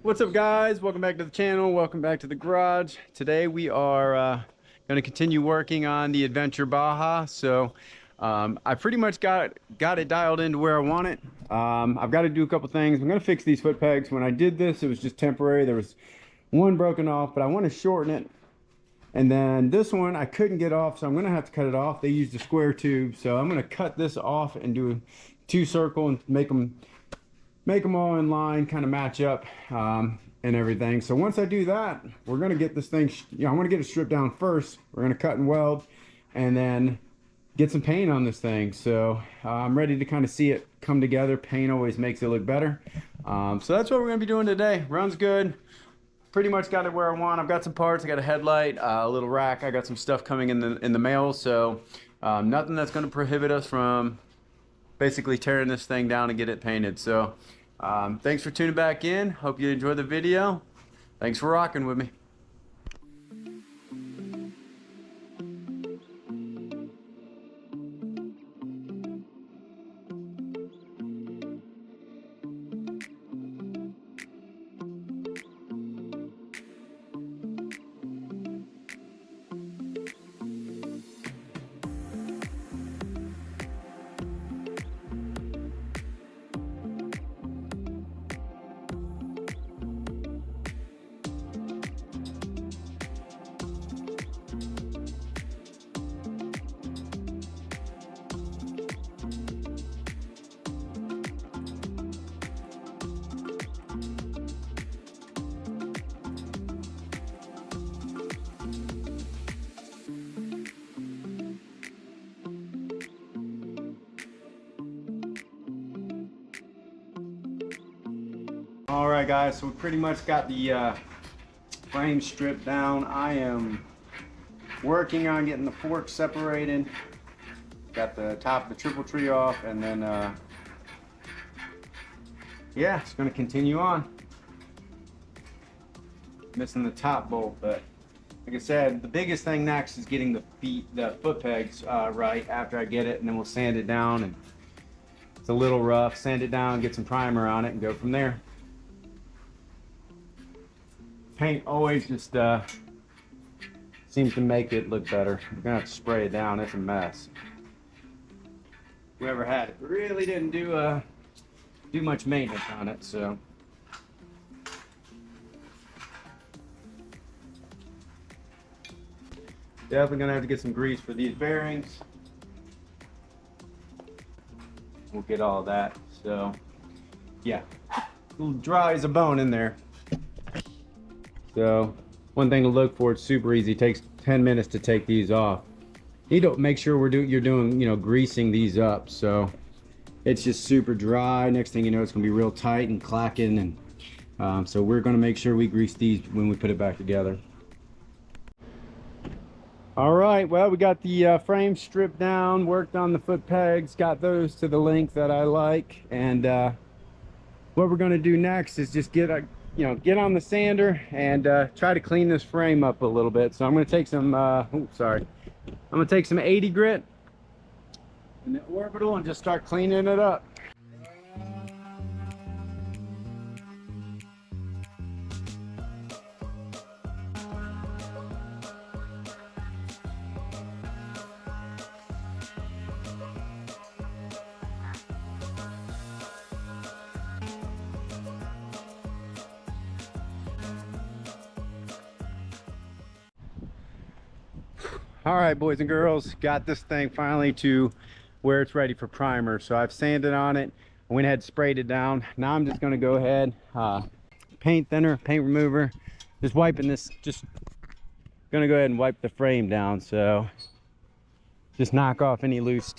What's up, guys? Welcome back to the channel. Welcome back to the garage. Today we are going to continue working on the Adventure Baja. I pretty much got it dialed into where I want it. I've got to do a couple things. I'm going to fix these foot pegs. When I did this, it was just temporary. There was one broken off, but I want to shorten it. And then this one I couldn't get off, so I'm going to have to cut it off. They used a square tube, so I'm going to cut this off and do a two circle and make them all in line, kind of match up and everything. So once I do that, we're going to get this thing, I want to get it stripped down first. We're going to cut and weld and then get some paint on this thing. So I'm ready to kind of see it come together. Paint always makes it look better. So that's what we're going to be doing today. Runs good. Pretty much got it where I want. I've got some parts. I got a headlight, a little rack. I got some stuff coming in the mail. So nothing that's going to prohibit us from basically tearing this thing down and get it painted. So thanks for tuning back in. Hope you enjoyed the video. Thanks for rocking with me. All right, guys, so we pretty much got the frame stripped down. I am working on getting the forks separated. Got the top of the triple tree off, and then yeah, it's going to continue on. Missing the top bolt, but like I said, the biggest thing next is getting the foot pegs right after I get it, and then we'll sand it down. And it's a little rough. Sand it down, get some primer on it, and go from there. Paint always just seems to make it look better. We're gonna have to spray it down. It's a mess. Whoever had it really didn't do much maintenance on it, so. Definitely gonna have to get some grease for these bearings. We'll get all that. So yeah, a little dry as a bone in there. So one thing to look for, it's super easy. It takes 10 minutes to take these off. You don't make sure you're doing, greasing these up. So it's just super dry. Next thing you know, it's gonna be real tight and clacking. And so we're gonna make sure we grease these when we put it back together. All right, well, we got the frame stripped down, worked on the foot pegs, got those to the length that I like. And what we're gonna do next is just get on the sander and try to clean this frame up a little bit. So I'm going to take some I'm going to take some 80 grit and the orbital and just start cleaning it up. All right, boys and girls, got this thing finally to where it's ready for primer. So I've sanded on it, I went ahead and sprayed it down. Now I'm just going to go ahead, paint thinner, paint remover, just wiping this, just going to go ahead and wipe the frame down. So just knock off any loose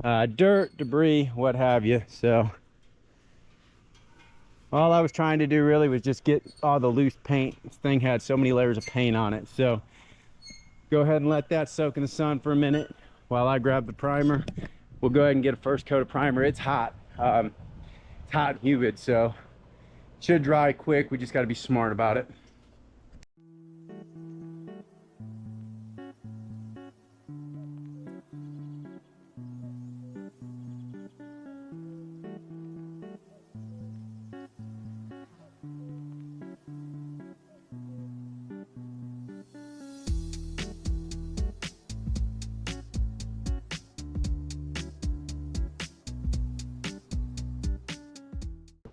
dirt, debris, what have you. So all I was trying to do really was just get all the loose paint. This thing had so many layers of paint on it. So go ahead and let that soak in the sun for a minute while I grab the primer. We'll go ahead and get a first coat of primer. It's hot. It's hot and humid, so it should dry quick. We just got to be smart about it.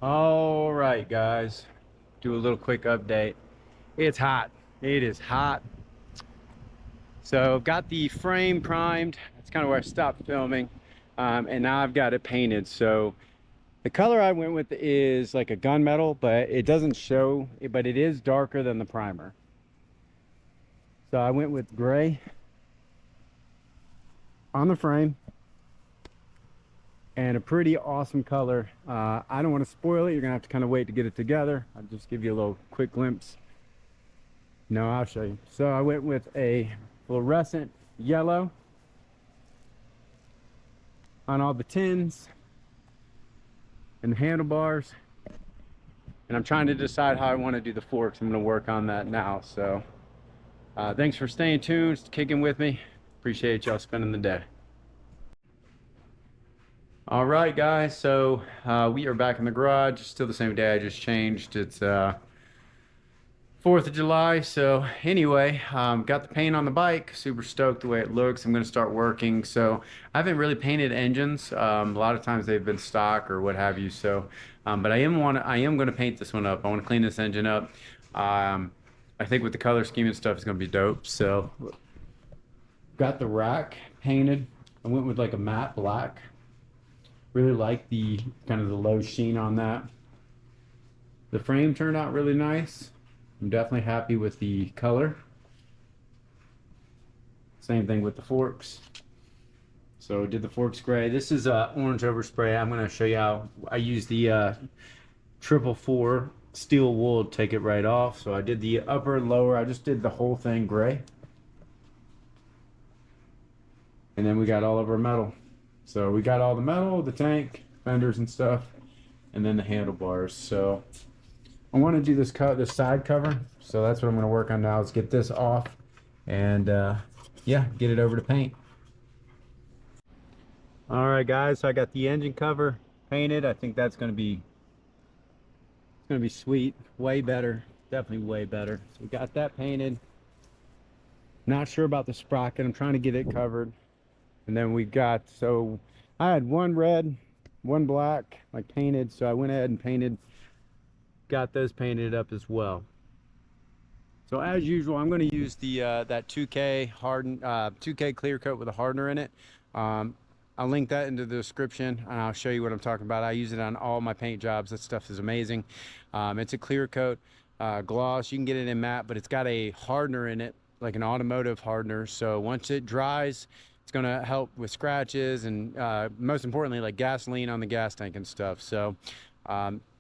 All right, guys, do a little quick update. It's hot. It is hot. So I've got the frame primed. That's kind of where I stopped filming. And now I've got it painted. So the color I went with is like a gunmetal, but it doesn't show, but it is darker than the primer. So I went with gray on the frame and a pretty awesome color. I don't want to spoil it. You're gonna have to kind of wait to get it together. I'll just give you a little quick glimpse. No, I'll show you. So I went with a fluorescent yellow on all the tins and the handlebars. And I'm trying to decide how I want to do the forks. I'm going to work on that now. So thanks for staying tuned, kicking with me. Appreciate y'all spending the day. All right, guys, so we are back in the garage. Still the same day. I just changed. It's 4th of July. So anyway, got the paint on the bike. Super stoked the way it looks. I'm going to start working. So I haven't really painted engines. A lot of times they've been stock or what have you. So, but I am going to paint this one up. I want to clean this engine up. I think with the color scheme and stuff, it's going to be dope. So got the rack painted. I went with like a matte black. Really like the kind of the low sheen on that. The frame turned out really nice. I'm definitely happy with the color. Same thing with the forks. So did the forks gray. This is orange overspray. I'm going to show you how I use the 444 steel wool to take it right off. So I did the upper and lower. I just did the whole thing gray. And then we got all of our metal. So we got all the metal, the tank, fenders and stuff, and then the handlebars. So I want to do this side cover, so that's what I'm going to work on now. Is get this off and yeah, get it over to paint. All right, guys, so I got the engine cover painted. I think that's going to be sweet, way better, definitely way better. So we got that painted. Not sure about the sprocket. I'm trying to get it covered. And then we got, so I had one red, one black, like painted, so I went ahead and painted. Got those painted up as well. So as usual, I'm going to use the that 2K harden 2K clear coat with a hardener in it. I'll link that into the description and I'll show you what I'm talking about. I use it on all my paint jobs. That stuff is amazing. It's a clear coat gloss. You can get it in matte, but it's got a hardener in it, like an automotive hardener. So once it dries, it's going to help with scratches and most importantly, like gasoline on the gas tank and stuff. So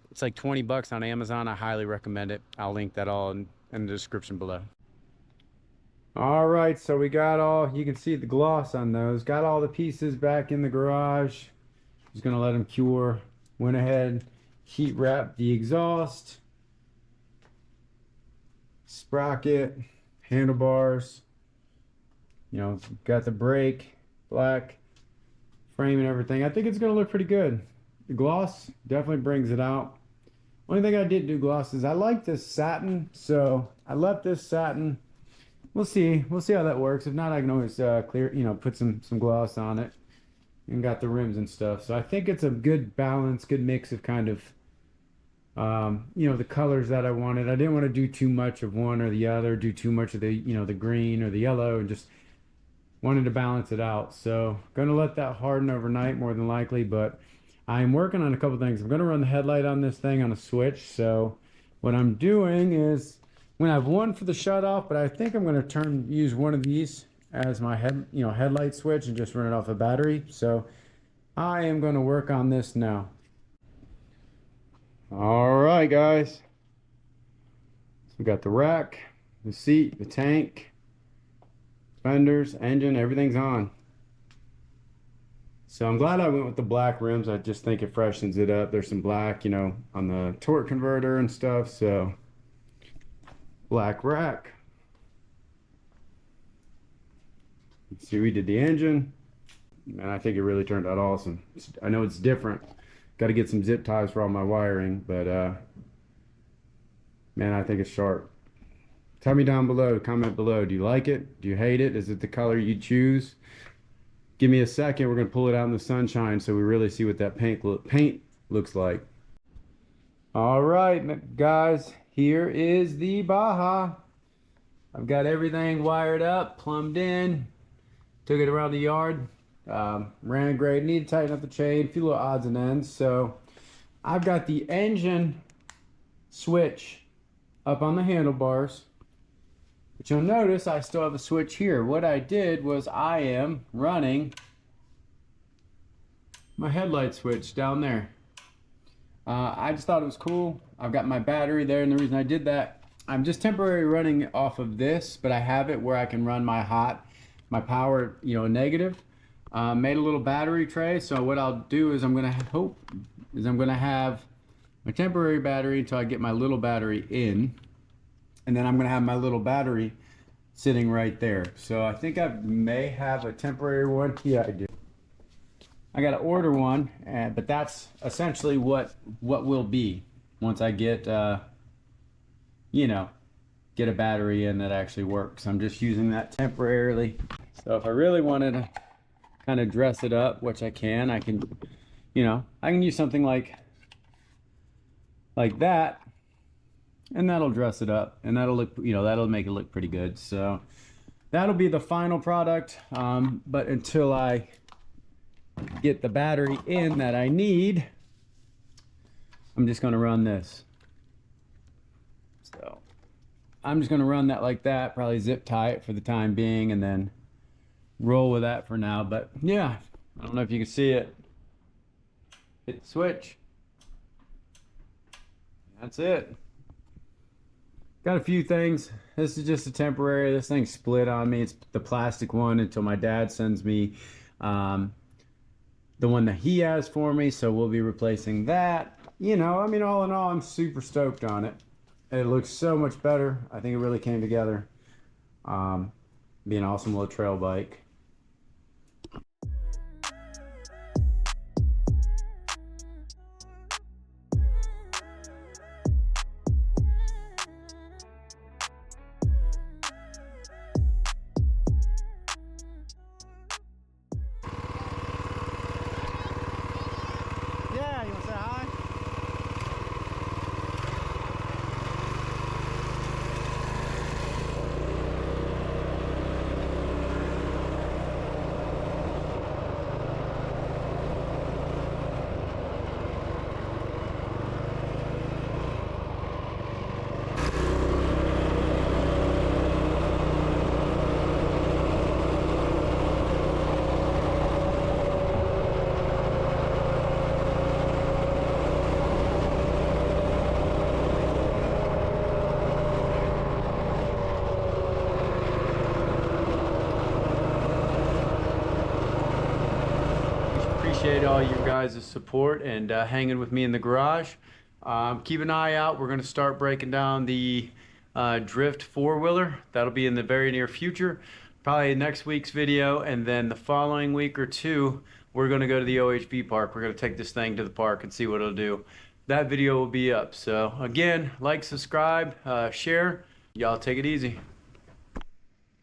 it's like 20 bucks on Amazon. I highly recommend it. I'll link that all in the description below. All right, so we got all, you can see the gloss on those. Got all the pieces back in the garage. Just gonna let them cure. Went ahead, heat wrapped the exhaust, sprocket, handlebars. You know, got the brake, black frame and everything. I think it's gonna look pretty good. The gloss definitely brings it out. Only thing I didn't do gloss is I like this satin, so I left this satin. We'll see how that works. If not, I can always clear, you know, put some gloss on it. And got the rims and stuff. So I think it's a good balance, good mix of kind of, you know, the colors that I wanted. I didn't want to do too much of one or the other, do too much of the, you know, the green or the yellow, and just wanted to balance it out. So gonna let that harden overnight more than likely, but I'm working on a couple things. I'm gonna run the headlight on this thing on a switch. So what I'm doing is, I'm gonna have one for the shut off, but I think I'm gonna use one of these as my headlight switch and just run it off a battery. So I am gonna work on this now. All right, guys. So we got the rack, the seat, the tank, fenders, engine, everything's on. So I'm glad I went with the black rims. I just think it freshens it up. There's some black, you know, on the torque converter and stuff. So black rack. Let's see, we did the engine. Man, I think it really turned out awesome. I know it's different. Got to get some zip ties for all my wiring, but man, I think it's sharp. Tell me down below, comment below. Do you like it? Do you hate it? Is it the color you choose? Give me a second. We're gonna pull it out in the sunshine so we really see what that paint looks like. All right, guys, here is the Baja. I've got everything wired up, plumbed in, took it around the yard, ran a grade, need to tighten up the chain, a few little odds and ends. So I've got the engine switch up on the handlebars, but you'll notice I still have a switch here. What I did was I am running my headlight switch down there. I just thought it was cool. I've got my battery there, and the reason I did that, I'm just temporarily running off of this, but I have it where I can run my power, negative. Made a little battery tray, so what I'll do is I'm gonna have my temporary battery until I get my little battery in, and then I'm gonna have my little battery sitting right there. So I think I may have a temporary one. Yeah, I do. I gotta order one, but that's essentially what will be once I get get a battery in that actually works. I'm just using that temporarily. So if I really wanted to kind of dress it up, which I can use something like that, and that'll dress it up, and that'll look, that'll make it look pretty good. So that'll be the final product. But until I get the battery in that I need, I'm just going to run this. So I'm just going to run that like that, probably zip tie it for the time being, and then roll with that for now. But yeah, I don't know if you can see it. Hit the switch. That's it. Got a few things. This is just a temporary. This thing split on me. It's the plastic one until my dad sends me the one that he has for me, so we'll be replacing that. All in all, I'm super stoked on it. It looks so much better. I think it really came together. Be an awesome little trail bike. Yeah, you want to say hi? Appreciate all you guys' support and hanging with me in the garage. Keep an eye out. We're going to start breaking down the Drift four-wheeler. That'll be in the very near future, probably next week's video, and then the following week or two we're going to go to the OHV park. We're going to take this thing to the park and see what it'll do. That video will be up. So again, like, subscribe, share. Y'all take it easy.